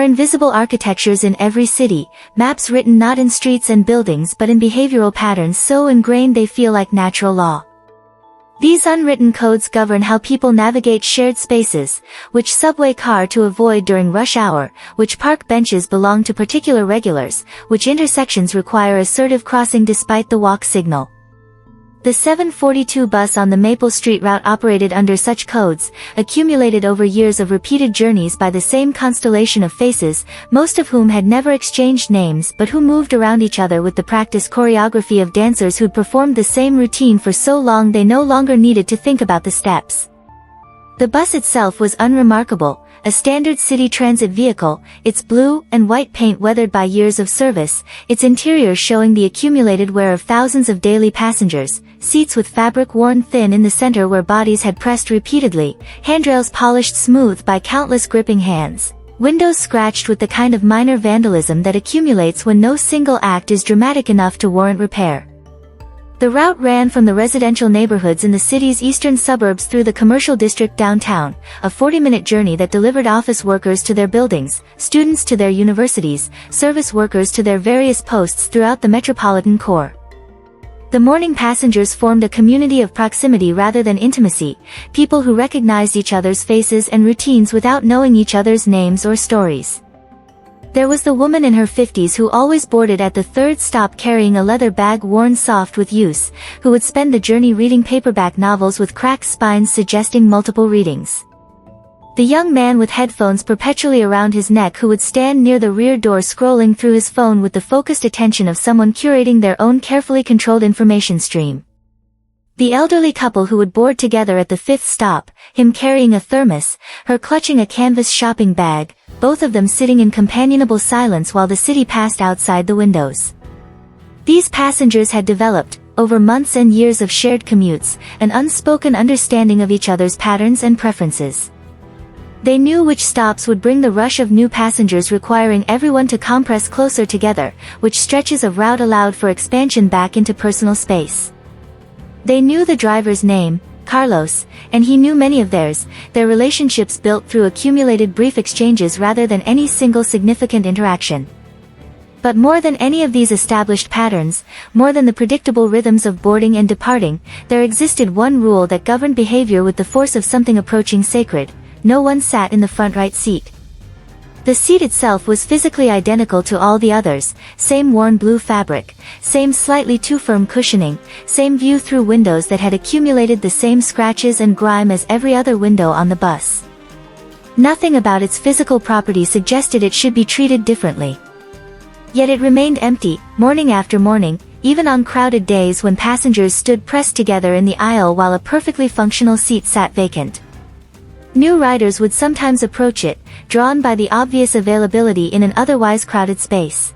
invisible architectures in every city, maps written not in streets and buildings but in behavioral patterns so ingrained they feel like natural law. These unwritten codes govern how people navigate shared spaces, which subway car to avoid during rush hour, which park benches belong to particular regulars, which intersections require assertive crossing despite the walk signal. The 742 bus on the Maple Street route operated under such codes, accumulated over years of repeated journeys by the same constellation of faces, most of whom had never exchanged names but who moved around each other with the practiced choreography of dancers who'd performed the same routine for so long they no longer needed to think about the steps. The bus itself was unremarkable, a standard city transit vehicle, its blue and white paint weathered by years of service, its interior showing the accumulated wear of thousands of daily passengers, seats with fabric worn thin in the center where bodies had pressed repeatedly, handrails polished smooth by countless gripping hands, windows scratched with the kind of minor vandalism that accumulates when no single act is dramatic enough to warrant repair. The route ran from the residential neighborhoods in the city's eastern suburbs through the commercial district downtown, a 40-minute journey that delivered office workers to their buildings, students to their universities, service workers to their various posts throughout the metropolitan core. The morning passengers formed a community of proximity rather than intimacy, people who recognized each other's faces and routines without knowing each other's names or stories. There was the woman in her 50s who always boarded at the third stop carrying a leather bag worn soft with use, who would spend the journey reading paperback novels with cracked spines suggesting multiple readings. The young man with headphones perpetually around his neck who would stand near the rear door scrolling through his phone with the focused attention of someone curating their own carefully controlled information stream. The elderly couple who would board together at the fifth stop, him carrying a thermos, her clutching a canvas shopping bag, both of them sitting in companionable silence while the city passed outside the windows. These passengers had developed, over months and years of shared commutes, an unspoken understanding of each other's patterns and preferences. They knew which stops would bring the rush of new passengers requiring everyone to compress closer together, which stretches of route allowed for expansion back into personal space. They knew the driver's name, Carlos, and he knew many of theirs, their relationships built through accumulated brief exchanges rather than any single significant interaction. But more than any of these established patterns, more than the predictable rhythms of boarding and departing, there existed one rule that governed behavior with the force of something approaching sacred: no one sat in the front right seat. The seat itself was physically identical to all the others, same worn blue fabric, same slightly too firm cushioning, same view through windows that had accumulated the same scratches and grime as every other window on the bus. Nothing about its physical property suggested it should be treated differently. Yet it remained empty, morning after morning, even on crowded days when passengers stood pressed together in the aisle while a perfectly functional seat sat vacant. New riders would sometimes approach it, drawn by the obvious availability in an otherwise crowded space.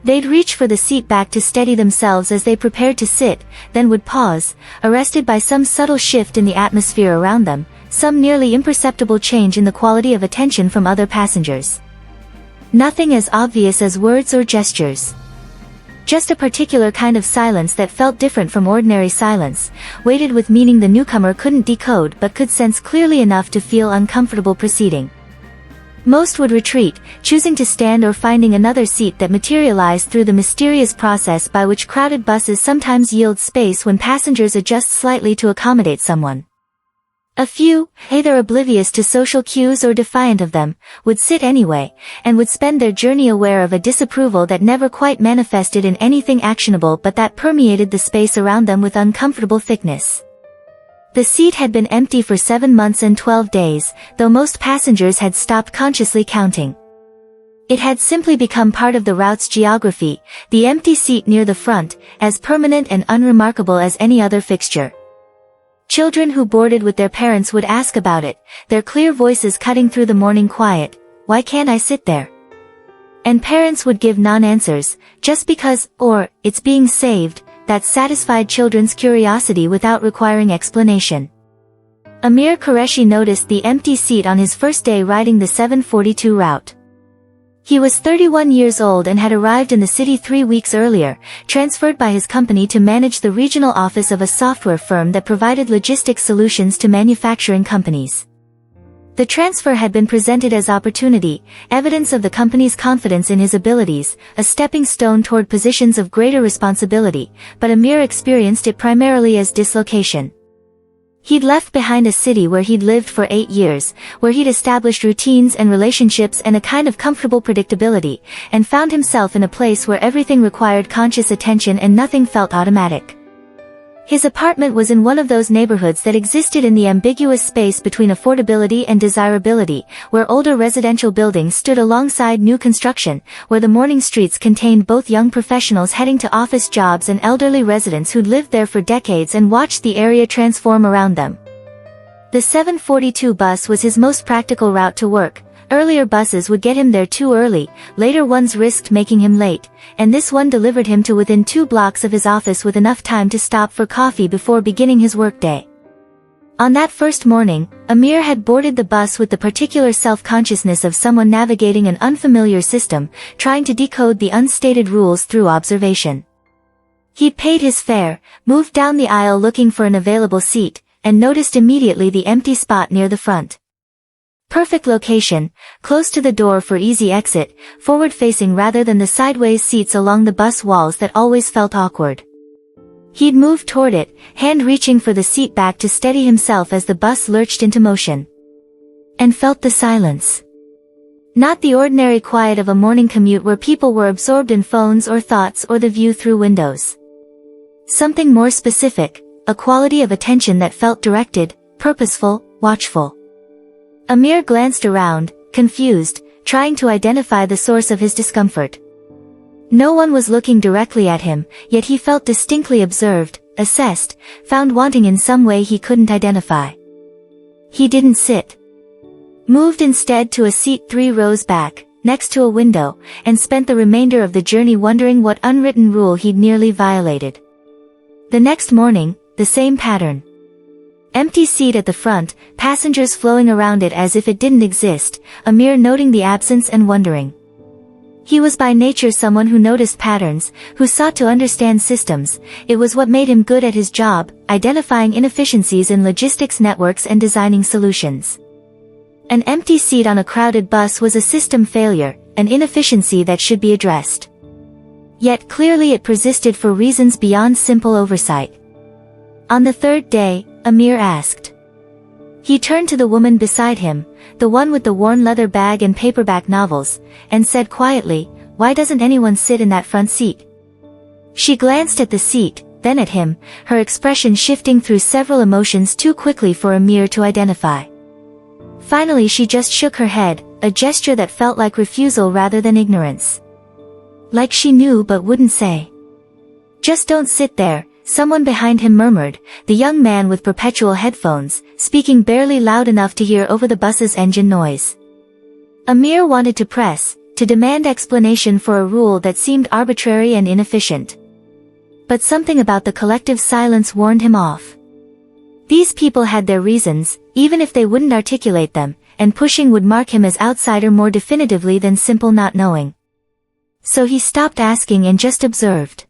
They'd reach for the seat back to steady themselves as they prepared to sit, then would pause, arrested by some subtle shift in the atmosphere around them, some nearly imperceptible change in the quality of attention from other passengers. Nothing as obvious as words or gestures. Just a particular kind of silence that felt different from ordinary silence, weighted with meaning the newcomer couldn't decode but could sense clearly enough to feel uncomfortable proceeding. Most would retreat, choosing to stand or finding another seat that materialized through the mysterious process by which crowded buses sometimes yield space when passengers adjust slightly to accommodate someone. A few, either oblivious to social cues or defiant of them, would sit anyway, and would spend their journey aware of a disapproval that never quite manifested in anything actionable but that permeated the space around them with uncomfortable thickness. The seat had been empty for 7 months and 12 days, though most passengers had stopped consciously counting. It had simply become part of the route's geography, the empty seat near the front, as permanent and unremarkable as any other fixture. Children who boarded with their parents would ask about it, their clear voices cutting through the morning quiet, "Why can't I sit there?" And parents would give non-answers, just because, or, "It's being saved," that satisfied children's curiosity without requiring explanation. Amir Qureshi noticed the empty seat on his first day riding the 742 route. He was 31 years old and had arrived in the city 3 weeks earlier, transferred by his company to manage the regional office of a software firm that provided logistics solutions to manufacturing companies. The transfer had been presented as opportunity, evidence of the company's confidence in his abilities, a stepping stone toward positions of greater responsibility, but Amir experienced it primarily as dislocation. He'd left behind a city where he'd lived for 8 years, where he'd established routines and relationships and a kind of comfortable predictability, and found himself in a place where everything required conscious attention and nothing felt automatic. His apartment was in one of those neighborhoods that existed in the ambiguous space between affordability and desirability, where older residential buildings stood alongside new construction, where the morning streets contained both young professionals heading to office jobs and elderly residents who'd lived there for decades and watched the area transform around them. The 742 bus was his most practical route to work. Earlier buses would get him there too early, later ones risked making him late, and this one delivered him to within 2 blocks of his office with enough time to stop for coffee before beginning his workday. On that first morning, Amir had boarded the bus with the particular self-consciousness of someone navigating an unfamiliar system, trying to decode the unstated rules through observation. He'd paid his fare, moved down the aisle looking for an available seat, and noticed immediately the empty spot near the front. Perfect location, close to the door for easy exit, forward-facing rather than the sideways seats along the bus walls that always felt awkward. He'd moved toward it, hand reaching for the seat back to steady himself as the bus lurched into motion. And felt the silence. Not the ordinary quiet of a morning commute where people were absorbed in phones or thoughts or the view through windows. Something more specific, a quality of attention that felt directed, purposeful, watchful. Amir glanced around, confused, trying to identify the source of his discomfort. No one was looking directly at him, yet he felt distinctly observed, assessed, found wanting in some way he couldn't identify. He didn't sit. Moved instead to a seat 3 rows back, next to a window, and spent the remainder of the journey wondering what unwritten rule he'd nearly violated. The next morning, the same pattern. Empty seat at the front, passengers flowing around it as if it didn't exist, Amir noting the absence and wondering. He was by nature someone who noticed patterns, who sought to understand systems. It was what made him good at his job, identifying inefficiencies in logistics networks and designing solutions. An empty seat on a crowded bus was a system failure, an inefficiency that should be addressed. Yet clearly it persisted for reasons beyond simple oversight. On the 3rd day, Amir asked. He turned to the woman beside him, the one with the worn leather bag and paperback novels, and said quietly, "Why doesn't anyone sit in that front seat?" She glanced at the seat, then at him, her expression shifting through several emotions too quickly for Amir to identify. Finally she just shook her head, a gesture that felt like refusal rather than ignorance. Like she knew but wouldn't say. "Just don't sit there," someone behind him murmured, the young man with perpetual headphones, speaking barely loud enough to hear over the bus's engine noise. Amir wanted to press, to demand explanation for a rule that seemed arbitrary and inefficient. But something about the collective silence warned him off. These people had their reasons, even if they wouldn't articulate them, and pushing would mark him as outsider more definitively than simple not knowing. So he stopped asking and just observed.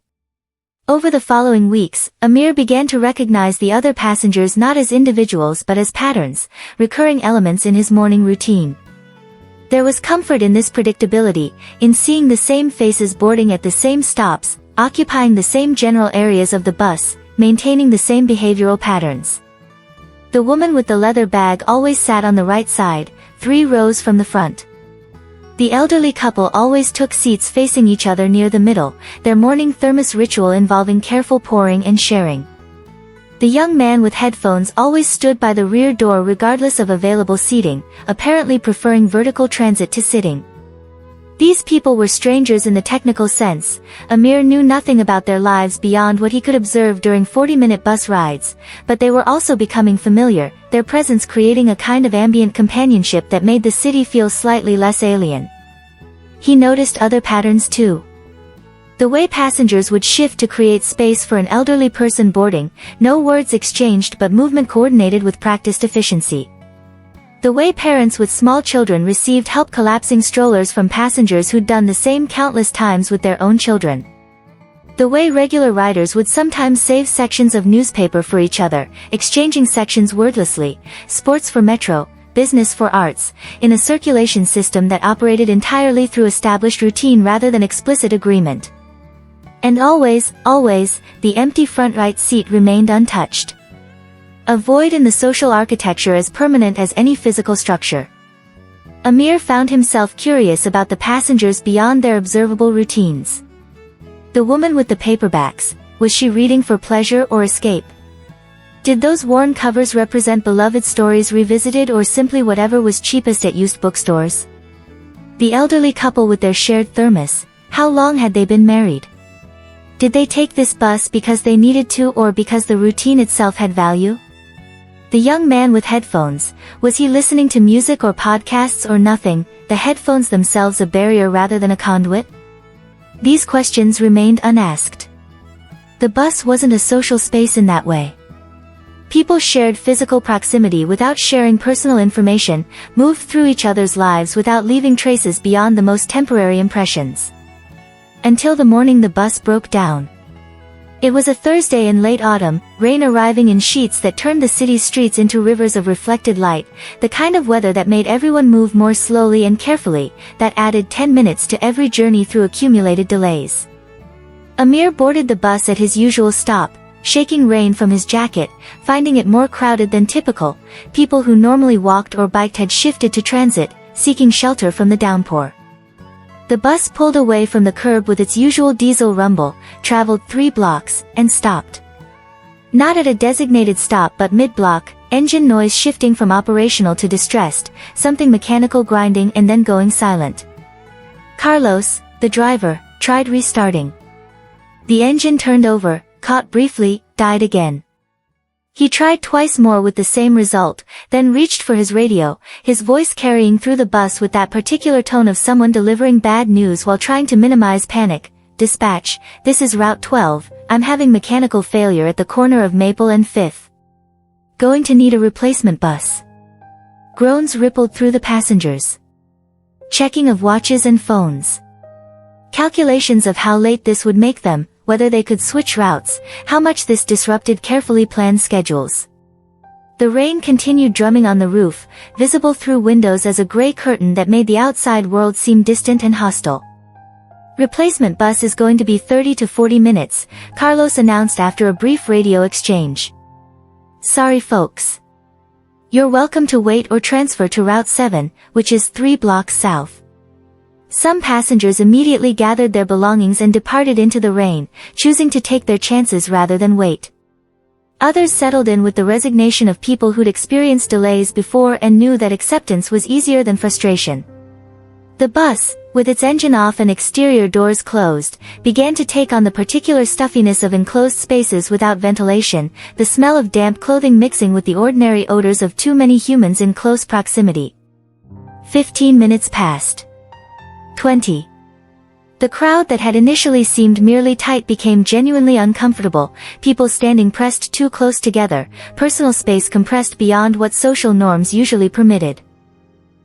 Over the following weeks, Amir began to recognize the other passengers not as individuals but as patterns, recurring elements in his morning routine. There was comfort in this predictability, in seeing the same faces boarding at the same stops, occupying the same general areas of the bus, maintaining the same behavioral patterns. The woman with the leather bag always sat on the right side, 3 rows from the front. The elderly couple always took seats facing each other near the middle, their morning thermos ritual involving careful pouring and sharing. The young man with headphones always stood by the rear door regardless of available seating, apparently preferring vertical transit to sitting. These people were strangers in the technical sense. Amir knew nothing about their lives beyond what he could observe during 40-minute bus rides, but they were also becoming familiar, their presence creating a kind of ambient companionship that made the city feel slightly less alien. He noticed other patterns too. The way passengers would shift to create space for an elderly person boarding, no words exchanged but movement coordinated with practiced efficiency. The way parents with small children received help collapsing strollers from passengers who'd done the same countless times with their own children. The way regular riders would sometimes save sections of newspaper for each other, exchanging sections wordlessly, sports for Metro, business for arts, in a circulation system that operated entirely through established routine rather than explicit agreement. And always, the empty front right seat remained untouched. A void in the social architecture as permanent as any physical structure. Amir found himself curious about the passengers beyond their observable routines. The woman with the paperbacks, was she reading for pleasure or escape? Did those worn covers represent beloved stories revisited or simply whatever was cheapest at used bookstores? The elderly couple with their shared thermos, how long had they been married? Did they take this bus because they needed to or because the routine itself had value? The young man with headphones, was he listening to music or podcasts or nothing, the headphones themselves a barrier rather than a conduit? These questions remained unasked. The bus wasn't a social space in that way. People shared physical proximity without sharing personal information, moved through each other's lives without leaving traces beyond the most temporary impressions. Until the morning the bus broke down. It was a Thursday in late autumn, rain arriving in sheets that turned the city's streets into rivers of reflected light, the kind of weather that made everyone move more slowly and carefully, that added 10 minutes to every journey through accumulated delays. Amir boarded the bus at his usual stop, shaking rain from his jacket, finding it more crowded than typical. People who normally walked or biked had shifted to transit, seeking shelter from the downpour. The bus pulled away from the curb with its usual diesel rumble, traveled 3 blocks, and stopped. Not at a designated stop but mid-block, engine noise shifting from operational to distressed, something mechanical grinding and then going silent. Carlos, the driver, tried restarting. The engine turned over, caught briefly, died again. He tried twice more with the same result, then reached for his radio, his voice carrying through the bus with that particular tone of someone delivering bad news while trying to minimize panic. Dispatch, this is Route 12, I'm having mechanical failure at the corner of Maple and 5th. Going to need a replacement bus. Groans rippled through the passengers. Checking of watches and phones. Calculations of how late this would make them, whether they could switch routes, how much this disrupted carefully planned schedules. The rain continued drumming on the roof, visible through windows as a gray curtain that made the outside world seem distant and hostile. Replacement bus is going to be 30 to 40 minutes, Carlos announced after a brief radio exchange. Sorry folks. You're welcome to wait or transfer to Route 7, which is 3 blocks south. Some passengers immediately gathered their belongings and departed into the rain, choosing to take their chances rather than wait. Others settled in with the resignation of people who'd experienced delays before and knew that acceptance was easier than frustration. The bus, with its engine off and exterior doors closed, began to take on the particular stuffiness of enclosed spaces without ventilation, the smell of damp clothing mixing with the ordinary odors of too many humans in close proximity. 15 minutes passed. 20. The crowd that had initially seemed merely tight became genuinely uncomfortable, people standing pressed too close together, personal space compressed beyond what social norms usually permitted.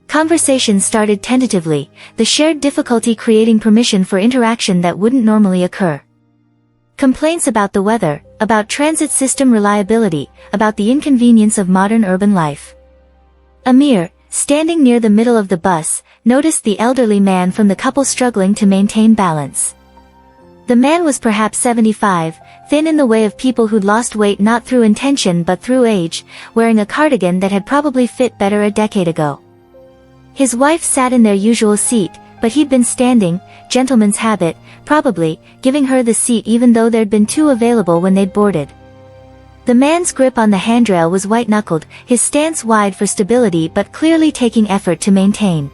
Conversation started tentatively, the shared difficulty creating permission for interaction that wouldn't normally occur. Complaints about the weather, about transit system reliability, about the inconvenience of modern urban life. Amir, standing near the middle of the bus, noticed the elderly man from the couple struggling to maintain balance. The man was perhaps 75, thin in the way of people who'd lost weight not through intention but through age, wearing a cardigan that had probably fit better a decade ago. His wife sat in their usual seat, but he'd been standing, gentleman's habit, probably, giving her the seat even though there'd been 2 available when they'd boarded. The man's grip on the handrail was white-knuckled, his stance wide for stability but clearly taking effort to maintain.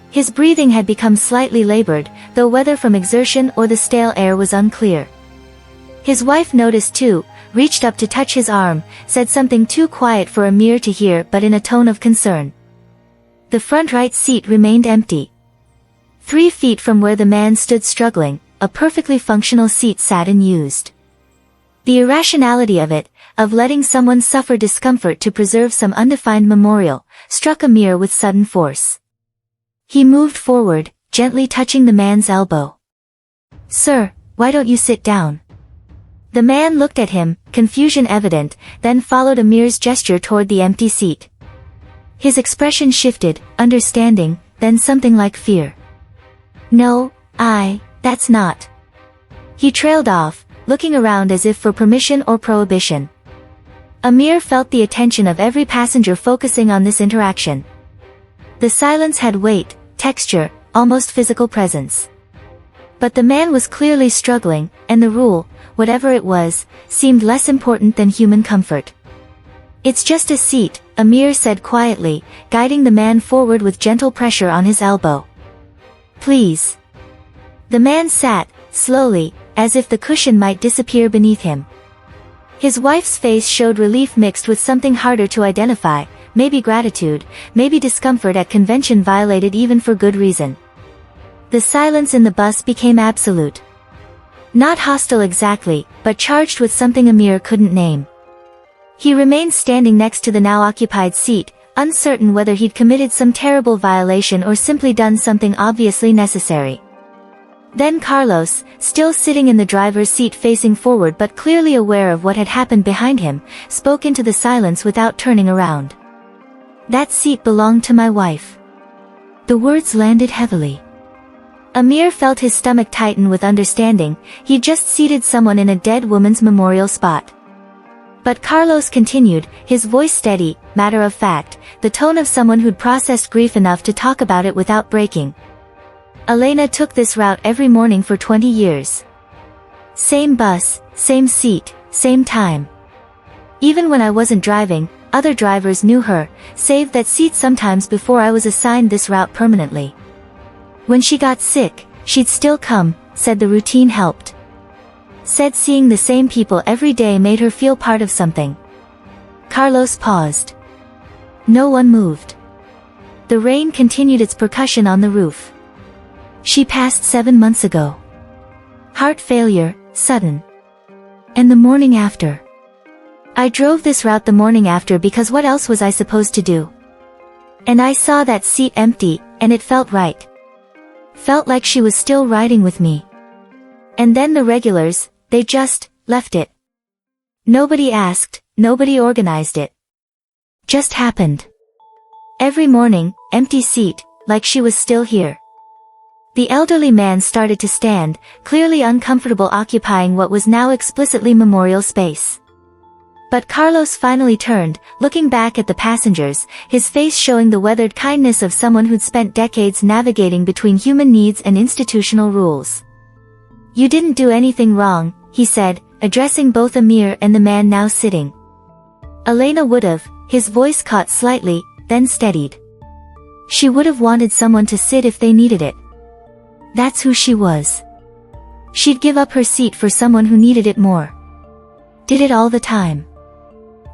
His breathing had become slightly labored, though whether from exertion or the stale air was unclear. His wife noticed too, reached up to touch his arm, said something too quiet for Amir to hear but in a tone of concern. The front right seat remained empty. 3 feet from where the man stood struggling, a perfectly functional seat sat unused. The irrationality of it, of letting someone suffer discomfort to preserve some undefined memorial, struck Amir with sudden force. He moved forward, gently touching the man's elbow. Sir, why don't you sit down? The man looked at him, confusion evident, then followed Amir's gesture toward the empty seat. His expression shifted, understanding, then something like fear. "No, that's not." He trailed off, looking around as if for permission or prohibition. Amir felt the attention of every passenger focusing on this interaction. The silence had weight, texture, almost physical presence. But the man was clearly struggling, and the rule, whatever it was, seemed less important than human comfort. "It's just a seat," Amir said quietly, guiding the man forward with gentle pressure on his elbow. "Please." The man sat, slowly, as if the cushion might disappear beneath him. His wife's face showed relief mixed with something harder to identify, maybe gratitude, maybe discomfort at convention violated even for good reason. The silence in the bus became absolute. Not hostile exactly, but charged with something Amir couldn't name. He remained standing next to the now occupied seat, uncertain whether he'd committed some terrible violation or simply done something obviously necessary. Then Carlos, still sitting in the driver's seat facing forward but clearly aware of what had happened behind him, spoke into the silence without turning around. "That seat belonged to my wife." The words landed heavily. Amir felt his stomach tighten with understanding. He'd just seated someone in a dead woman's memorial spot. But Carlos continued, his voice steady, matter of fact, the tone of someone who'd processed grief enough to talk about it without breaking. "Elena took this route every morning for 20 years. Same bus, same seat, same time. Even when I wasn't driving, other drivers knew her, saved that seat sometimes before I was assigned this route permanently. When she got sick, she'd still come, said the routine helped. Said seeing the same people every day made her feel part of something." Carlos paused. No one moved. The rain continued its percussion on the roof. "She passed 7 months ago. Heart failure, sudden. And the morning after. I drove this route the morning after because what else was I supposed to do? And I saw that seat empty, and it felt right. Felt like she was still riding with me. And then the regulars, they just left it. Nobody asked, nobody organized it. Just happened. Every morning, empty seat, like she was still here." The elderly man started to stand, clearly uncomfortable occupying what was now explicitly memorial space. But Carlos finally turned, looking back at the passengers, his face showing the weathered kindness of someone who'd spent decades navigating between human needs and institutional rules. "You didn't do anything wrong," he said, addressing both Amir and the man now sitting. "Elena would've," his voice caught slightly, then steadied. "She would've wanted someone to sit if they needed it. That's who she was. She'd give up her seat for someone who needed it more. Did it all the time."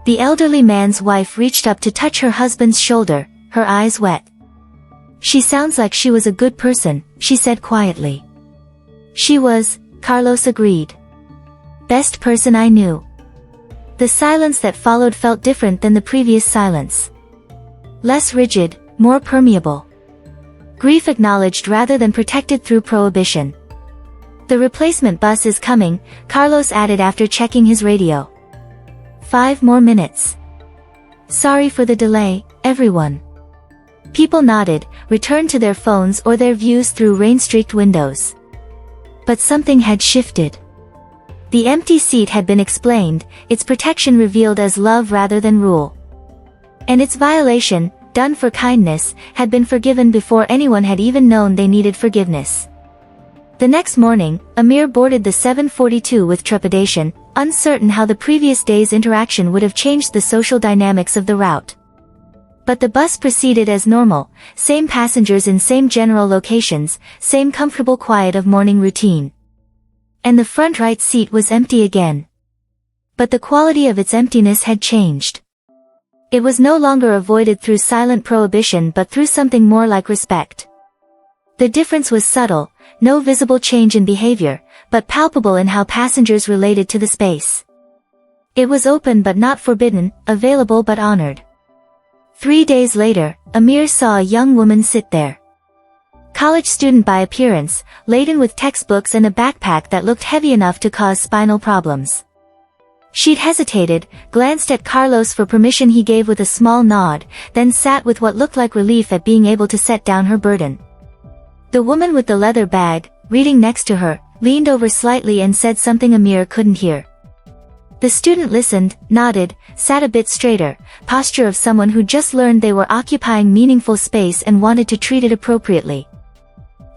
The elderly man's wife reached up to touch her husband's shoulder, her eyes wet. "She sounds like she was a good person," she said quietly. "She was," Carlos agreed. "Best person I knew." The silence that followed felt different than the previous silence. Less rigid, more permeable. Grief acknowledged rather than protected through prohibition. "The replacement bus is coming," Carlos added after checking his radio. 5 more minutes. "Sorry for the delay, everyone." People nodded, returned to their phones or their views through rain-streaked windows. But something had shifted. The empty seat had been explained, its protection revealed as love rather than rule. And its violation, done for kindness, had been forgiven before anyone had even known they needed forgiveness. The next morning, Amir boarded the 742 with trepidation, uncertain how the previous day's interaction would have changed the social dynamics of the route. But the bus proceeded as normal, same passengers in same general locations, same comfortable quiet of morning routine. And the front right seat was empty again. But the quality of its emptiness had changed. It was no longer avoided through silent prohibition but through something more like respect. The difference was subtle, no visible change in behavior, but palpable in how passengers related to the space. It was open but not forbidden, available but honored. 3 days later, Amir saw a young woman sit there. College student by appearance, laden with textbooks and a backpack that looked heavy enough to cause spinal problems. She'd hesitated, glanced at Carlos for permission he gave with a small nod, then sat with what looked like relief at being able to set down her burden. The woman with the leather bag, reading next to her, leaned over slightly and said something Amir couldn't hear. The student listened, nodded, sat a bit straighter, posture of someone who just learned they were occupying meaningful space and wanted to treat it appropriately.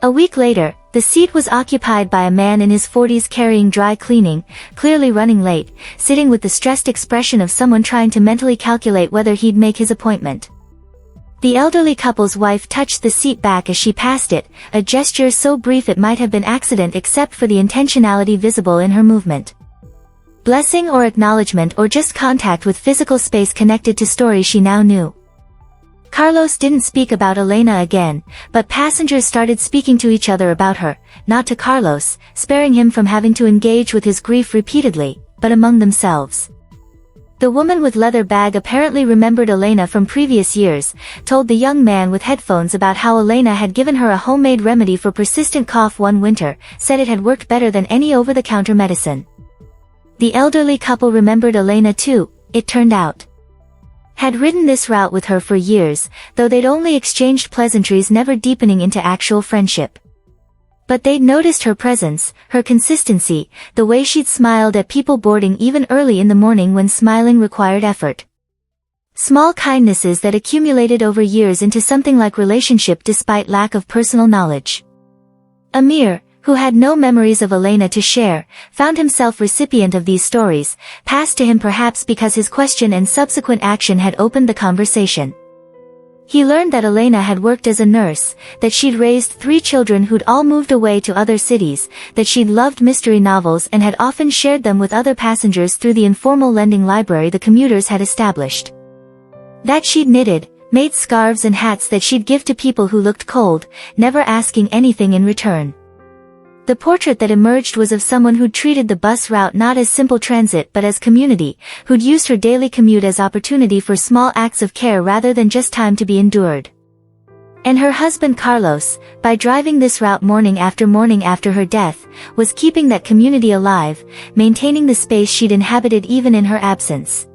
A week later, the seat was occupied by a man in his 40s carrying dry cleaning, clearly running late, sitting with the stressed expression of someone trying to mentally calculate whether he'd make his appointment. The elderly couple's wife touched the seat back as she passed it, a gesture so brief it might have been accident except for the intentionality visible in her movement. Blessing or acknowledgement or just contact with physical space connected to stories she now knew. Carlos didn't speak about Elena again, but passengers started speaking to each other about her, not to Carlos, sparing him from having to engage with his grief repeatedly, but among themselves. The woman with leather bag apparently remembered Elena from previous years, told the young man with headphones about how Elena had given her a homemade remedy for persistent cough one winter, said it had worked better than any over-the-counter medicine. The elderly couple remembered Elena too, it turned out. Had ridden this route with her for years, though they'd only exchanged pleasantries, never deepening into actual friendship. But they'd noticed her presence, her consistency, the way she'd smiled at people boarding even early in the morning when smiling required effort. Small kindnesses that accumulated over years into something like relationship despite lack of personal knowledge. Amir, who had no memories of Elena to share, found himself recipient of these stories, passed to him perhaps because his question and subsequent action had opened the conversation. He learned that Elena had worked as a nurse, that she'd raised 3 children who'd all moved away to other cities, that she'd loved mystery novels and had often shared them with other passengers through the informal lending library the commuters had established. That she'd knitted, made scarves and hats that she'd give to people who looked cold, never asking anything in return. The portrait that emerged was of someone who'd treated the bus route not as simple transit but as community, who'd used her daily commute as opportunity for small acts of care rather than just time to be endured. And her husband Carlos, by driving this route morning after her death, was keeping that community alive, maintaining the space she'd inhabited even in her absence.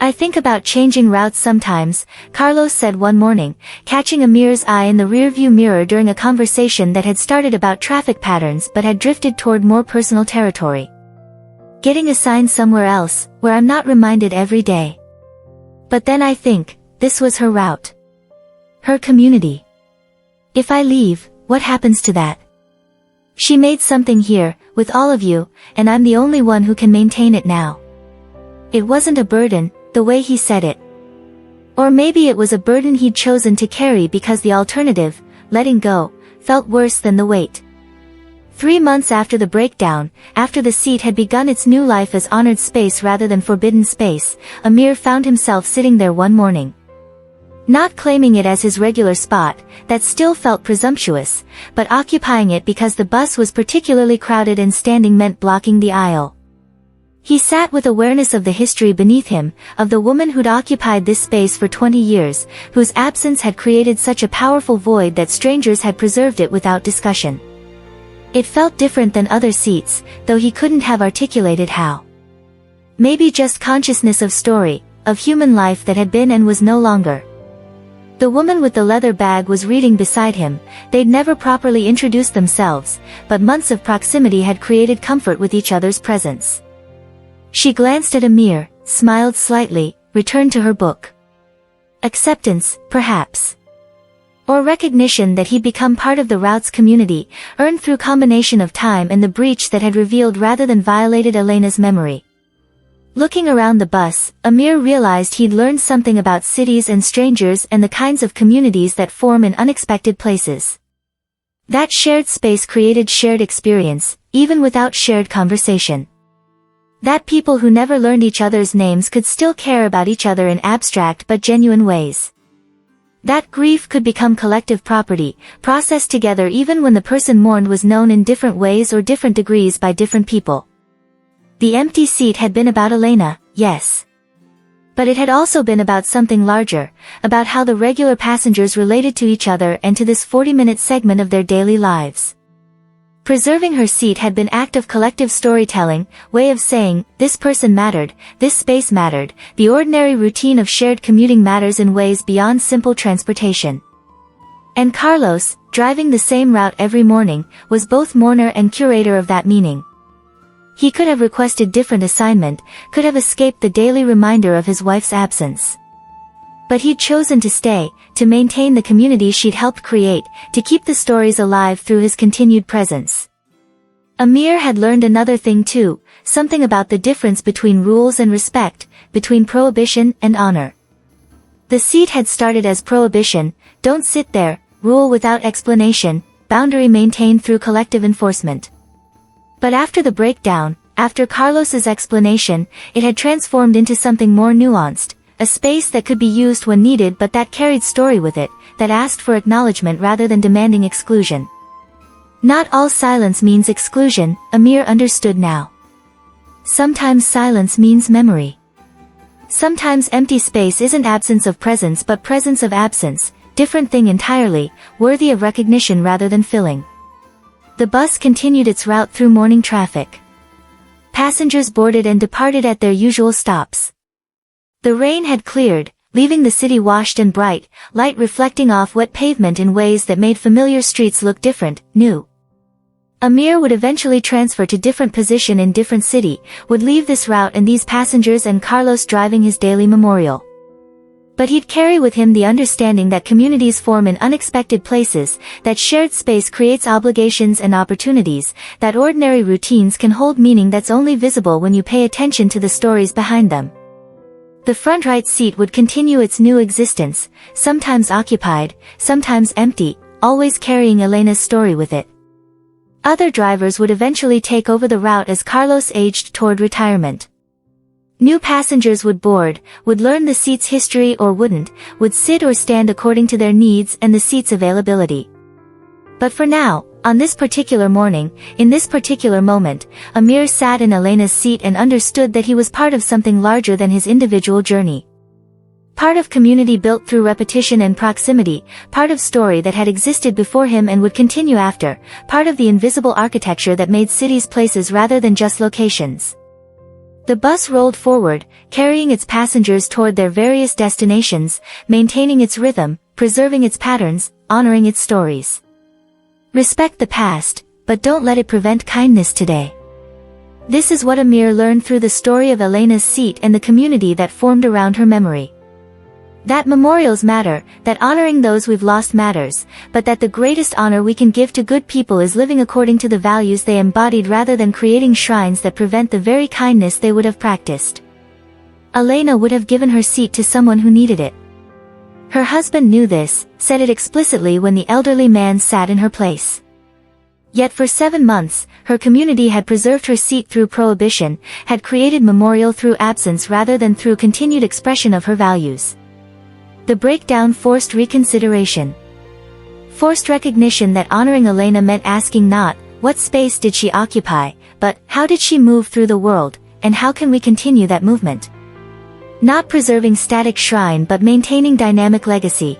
"I think about changing routes sometimes," Carlos said one morning, catching Amir's eye in the rearview mirror during a conversation that had started about traffic patterns but had drifted toward more personal territory. "Getting assigned somewhere else, where I'm not reminded every day. But then I think, this was her route. Her community. If I leave, what happens to that? She made something here, with all of you, and I'm the only one who can maintain it now." It wasn't a burden, the way he said it. Or maybe it was a burden he'd chosen to carry because the alternative, letting go, felt worse than the weight. 3 months after the breakdown, after the seat had begun its new life as honored space rather than forbidden space, Amir found himself sitting there one morning. Not claiming it as his regular spot, that still felt presumptuous, but occupying it because the bus was particularly crowded and standing meant blocking the aisle. He sat with awareness of the history beneath him, of the woman who'd occupied this space for 20 years, whose absence had created such a powerful void that strangers had preserved it without discussion. It felt different than other seats, though he couldn't have articulated how. Maybe just consciousness of story, of human life that had been and was no longer. The woman with the leather bag was reading beside him. They'd never properly introduced themselves, but months of proximity had created comfort with each other's presence. She glanced at Amir, smiled slightly, returned to her book. Acceptance, perhaps. Or recognition that he'd become part of the route's community, earned through combination of time and the breach that had revealed rather than violated Elena's memory. Looking around the bus, Amir realized he'd learned something about cities and strangers and the kinds of communities that form in unexpected places. That shared space created shared experience, even without shared conversation. That people who never learned each other's names could still care about each other in abstract but genuine ways. That grief could become collective property, processed together even when the person mourned was known in different ways or different degrees by different people. The empty seat had been about Elena, yes. But it had also been about something larger, about how the regular passengers related to each other and to this 40-minute segment of their daily lives. Preserving her seat had been an act of collective storytelling, way of saying, this person mattered, this space mattered, the ordinary routine of shared commuting matters in ways beyond simple transportation. And Carlos, driving the same route every morning, was both mourner and curator of that meaning. He could have requested different assignment, could have escaped the daily reminder of his wife's absence. But he'd chosen to stay, to maintain the community she'd helped create, to keep the stories alive through his continued presence. Amir had learned another thing too, something about the difference between rules and respect, between prohibition and honor. The seat had started as prohibition, don't sit there, rule without explanation, boundary maintained through collective enforcement. But after the breakdown, after Carlos's explanation, it had transformed into something more nuanced, a space that could be used when needed but that carried story with it, that asked for acknowledgement rather than demanding exclusion. Not all silence means exclusion, Amir understood now. Sometimes silence means memory. Sometimes empty space isn't absence of presence but presence of absence, different thing entirely, worthy of recognition rather than filling. The bus continued its route through morning traffic. Passengers boarded and departed at their usual stops. The rain had cleared, leaving the city washed and bright, light reflecting off wet pavement in ways that made familiar streets look different, new. Amir would eventually transfer to different position in different city, would leave this route and these passengers and Carlos driving his daily memorial. But he'd carry with him the understanding that communities form in unexpected places, that shared space creates obligations and opportunities, that ordinary routines can hold meaning that's only visible when you pay attention to the stories behind them. The front right seat would continue its new existence, sometimes occupied, sometimes empty, always carrying Elena's story with it. Other drivers would eventually take over the route as Carlos aged toward retirement. New passengers would board, would learn the seat's history or wouldn't, would sit or stand according to their needs and the seat's availability. But for now, on this particular morning, in this particular moment, Amir sat in Elena's seat and understood that he was part of something larger than his individual journey. Part of community built through repetition and proximity, part of story that had existed before him and would continue after, part of the invisible architecture that made cities places rather than just locations. The bus rolled forward, carrying its passengers toward their various destinations, maintaining its rhythm, preserving its patterns, honoring its stories. Respect the past, but don't let it prevent kindness today. This is what Amir learned through the story of Elena's seat and the community that formed around her memory. That memorials matter, that honoring those we've lost matters, but that the greatest honor we can give to good people is living according to the values they embodied rather than creating shrines that prevent the very kindness they would have practiced. Elena would have given her seat to someone who needed it. Her husband knew this, said it explicitly when the elderly man sat in her place. Yet for 7 months, her community had preserved her seat through prohibition, had created memorial through absence rather than through continued expression of her values. The breakdown forced reconsideration. Forced recognition that honoring Elena meant asking not, what space did she occupy, but, how did she move through the world, and how can we continue that movement? Not preserving static shrine but maintaining dynamic legacy.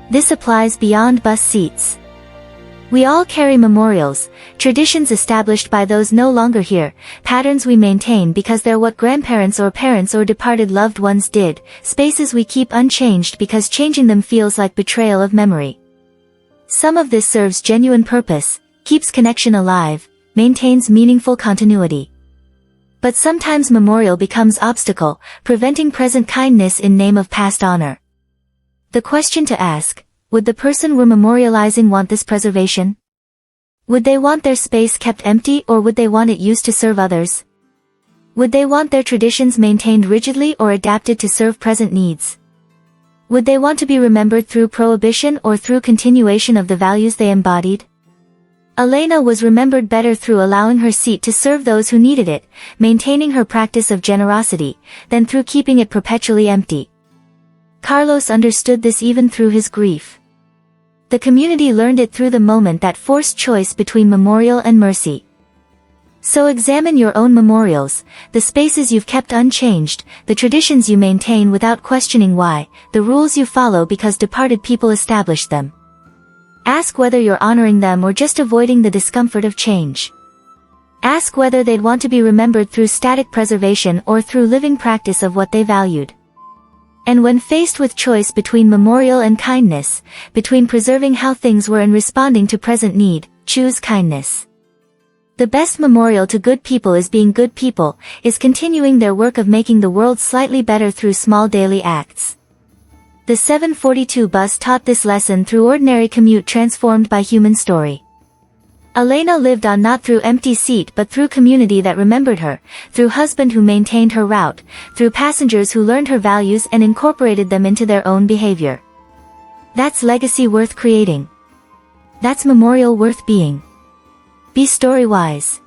This applies beyond bus seats. We all carry memorials, traditions established by those no longer here, patterns we maintain because they're what grandparents or parents or departed loved ones did, spaces we keep unchanged because changing them feels like betrayal of memory. Some of this serves genuine purpose, keeps connection alive, maintains meaningful continuity. But sometimes memorial becomes obstacle, preventing present kindness in name of past honor. The question to ask, would the person we're memorializing want this preservation? Would they want their space kept empty or would they want it used to serve others? Would they want their traditions maintained rigidly or adapted to serve present needs? Would they want to be remembered through prohibition or through continuation of the values they embodied? Elena was remembered better through allowing her seat to serve those who needed it, maintaining her practice of generosity, than through keeping it perpetually empty. Carlos understood this even through his grief. The community learned it through the moment that forced choice between memorial and mercy. So examine your own memorials, the spaces you've kept unchanged, the traditions you maintain without questioning why, the rules you follow because departed people established them. Ask whether you're honoring them or just avoiding the discomfort of change. Ask whether they'd want to be remembered through static preservation or through living practice of what they valued. And when faced with choice between memorial and kindness, between preserving how things were and responding to present need, choose kindness. The best memorial to good people is being good people, is continuing their work of making the world slightly better through small daily acts. The 742 bus taught this lesson through ordinary commute transformed by human story. Elena lived on not through empty seat but through community that remembered her, through husband who maintained her route, through passengers who learned her values and incorporated them into their own behavior. That's legacy worth creating. That's memorial worth being. Be StoryWise.